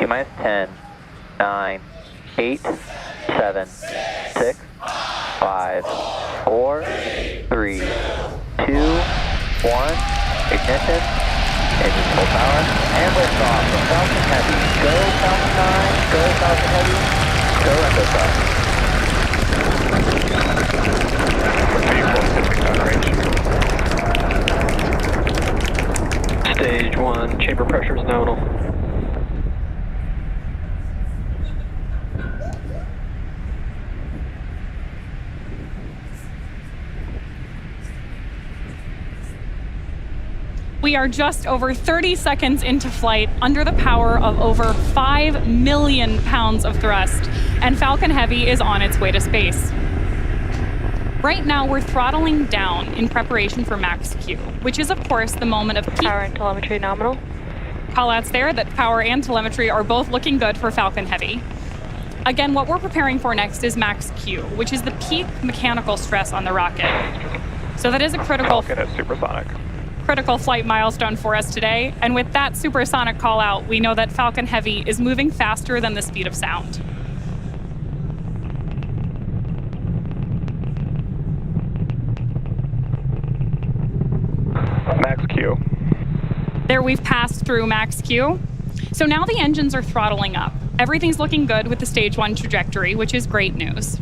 T-minus 10, 9, 8, 7, 6, 5, 4, 3, 2, 1. Ignition. Engine full power. And liftoff from Falcon Heavy. Go Falcon 9. Go Falcon Heavy. Go liftoff. Stage 1, chamber pressure is nominal. We are just over 30 seconds into flight under the power of over 5 million pounds of thrust, and Falcon Heavy is on its way to space. Right now, we're throttling down in preparation for max Q, which is, of course, the moment of peak. Power and telemetry nominal. Callouts there that power and telemetry are both looking good for Falcon Heavy. Again, what we're preparing for next is max Q, which is the peak mechanical stress on the rocket. So that is a critical flight milestone for us today. And with that supersonic call out, we know that Falcon Heavy is moving faster than the speed of sound. Max Q. There, we've passed through max Q. So now the engines are throttling up. Everything's looking good with the stage 1 trajectory, which is great news.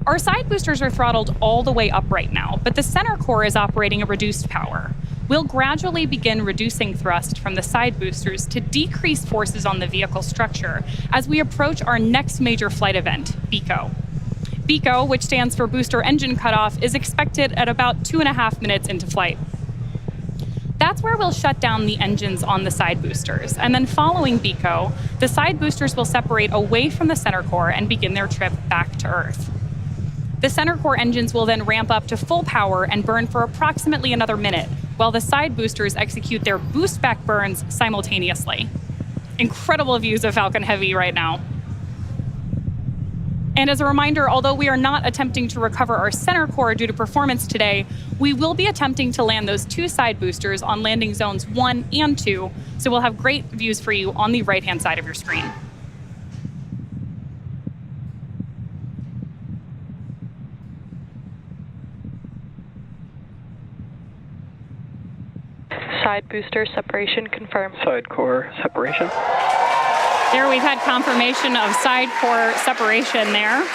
Our side boosters are throttled all the way up right now, but the center core is operating at reduced power. We'll gradually begin reducing thrust from the side boosters to decrease forces on the vehicle structure as we approach our next major flight event, BECO. BECO, which stands for Booster Engine Cutoff, is expected at about 2.5 minutes into flight. That's where we'll shut down the engines on the side boosters, and then following BECO, the side boosters will separate away from the center core and begin their trip back to Earth. The center core engines will then ramp up to full power and burn for approximately another minute, while the side boosters execute their boost back burns simultaneously. Incredible views of Falcon Heavy right now. And as a reminder, although we are not attempting to recover our center core due to performance today, we will be attempting to land those 2 side boosters on landing zones 1 and 2, so we'll have great views for you on the right-hand side of your screen. Side booster separation confirmed. Side core separation. There, we've had confirmation of side core separation there.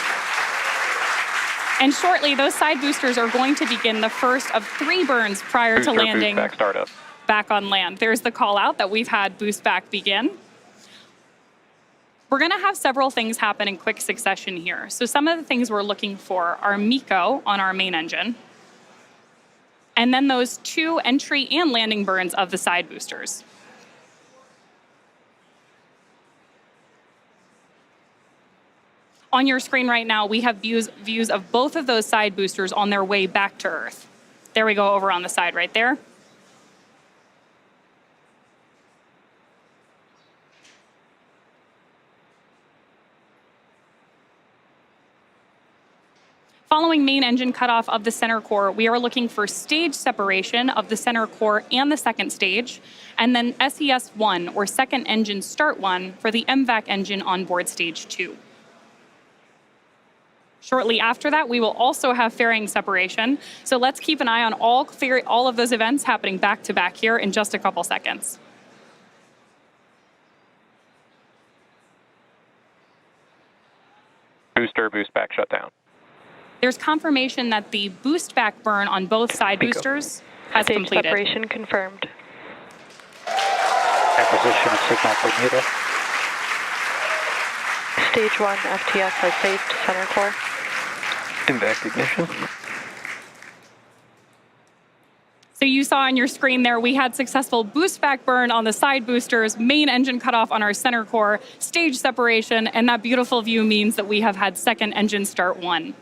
And shortly, those side boosters are going to begin the first of 3 burns prior to landing back startup. Back on land. There's the call out that we've had boost back begin. We're going to have several things happen in quick succession here. So some of the things we're looking for are MECO on our main engine, and then those 2 entry and landing burns of the side boosters. On your screen right now, we have views of both of those side boosters on their way back to Earth. There we go, over on the side right there. Following main engine cutoff of the center core, we are looking for stage separation of the center core and the second stage, and then SES-1, or second engine start 1, for the MVAC engine on board stage 2. Shortly after that, we will also have fairing separation, so let's keep an eye on all of those events happening back to back here in just a couple seconds. Booster boost back shutdown. There's confirmation that the boost back burn on both side boosters has Stage completed. separation confirmed. Acquisition signal for Bermuda. Stage 1 FTS has saved center core. MVAC ignition. So you saw on your screen there, we had successful boost back burn on the side boosters, main engine cutoff on our center core, stage separation, and that beautiful view means that we have had second engine start 1.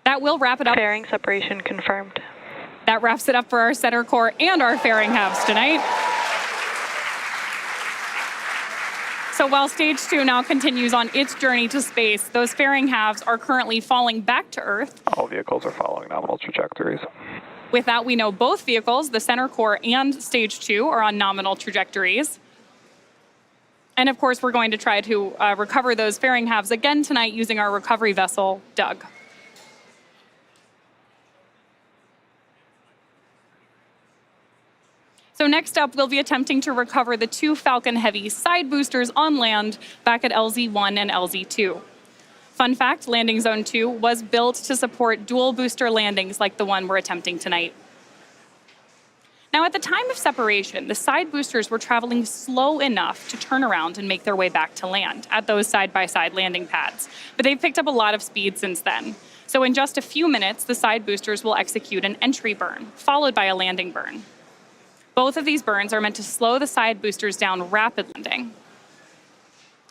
That will wrap it up. Fairing separation confirmed. That wraps it up for our center core and our fairing halves tonight. So while stage 2 now continues on its journey to space, those fairing halves are currently falling back to Earth. All vehicles are following nominal trajectories. With that, we know both vehicles, the center core and stage 2, are on nominal trajectories. And of course, we're going to try to recover those fairing halves again tonight using our recovery vessel, Doug. So next up, we'll be attempting to recover the 2 Falcon Heavy side boosters on land back at LZ-1 and LZ-2. Fun fact, Landing Zone 2 was built to support dual booster landings like the one we're attempting tonight. Now, at the time of separation, the side boosters were traveling slow enough to turn around and make their way back to land at those side-by-side landing pads. But they've picked up a lot of speed since then. So in just a few minutes, the side boosters will execute an entry burn, followed by a landing burn. Both of these burns are meant to slow the side boosters down rapid landing.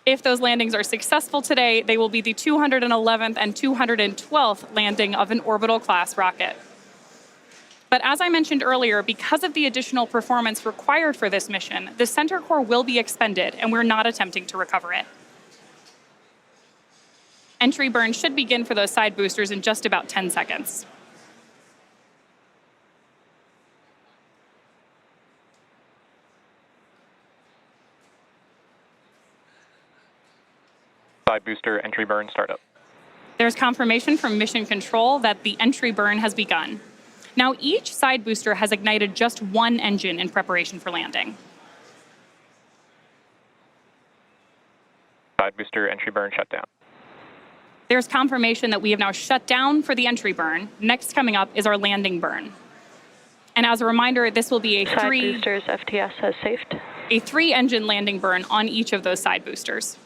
If those landings are successful today, they will be the 211th and 212th landing of an orbital-class rocket. But as I mentioned earlier, because of the additional performance required for this mission, the center core will be expended, and we're not attempting to recover it. Entry burn should begin for those side boosters in just about 10 seconds. Side booster entry burn startup. There's confirmation from Mission Control that the entry burn has begun. Now, each side booster has ignited just one engine in preparation for landing. Side booster entry burn shut down. There's confirmation that we have now shut down for the entry burn. Next coming up is our landing burn. And as a reminder, this will be a Side boosters FTS has safed. a 3-engine landing burn on each of those side boosters.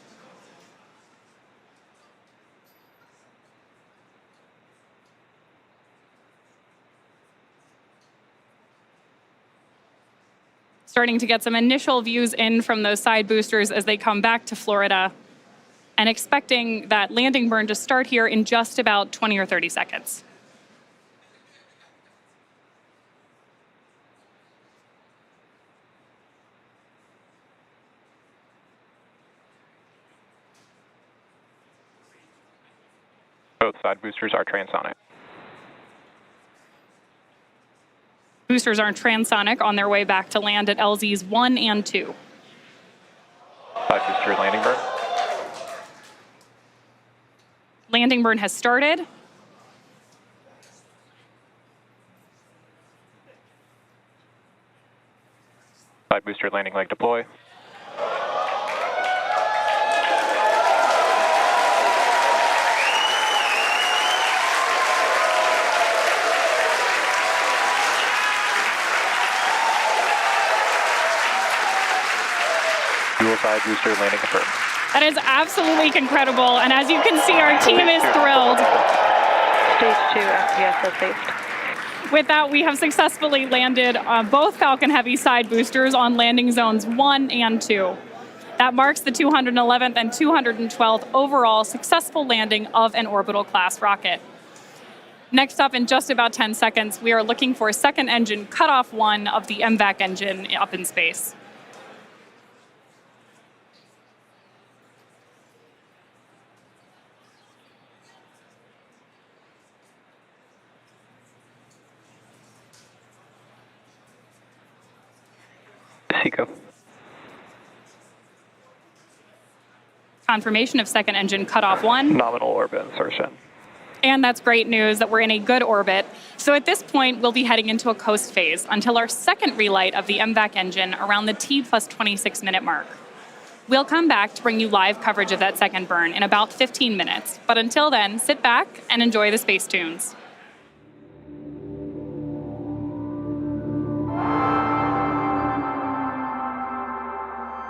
Starting to get some initial views in from those side boosters as they come back to Florida, and expecting that landing burn to start here in just about 20 or 30 seconds. Both side boosters are transonic. Boosters are transonic on their way back to land at LZs 1 and 2. Side booster landing burn. Landing burn has started. Side booster landing leg deploy. Dual side booster landing confirmed. That is absolutely incredible, and as you can see, our team is thrilled. Stage 2 FTS has safed. With that, we have successfully landed both Falcon Heavy side boosters on landing zones 1 and 2. That marks the 211th and 212th overall successful landing of an orbital-class rocket. Next up, in just about 10 seconds, we are looking for second engine cutoff 1 of the MVAC engine up in space. Seco. Confirmation of second engine cutoff 1. Nominal orbit insertion. And that's great news that we're in a good orbit. So at this point, we'll be heading into a coast phase until our second relight of the MVAC engine around the T+26 minute mark. We'll come back to bring you live coverage of that second burn in about 15 minutes. But until then, sit back and enjoy the space tunes.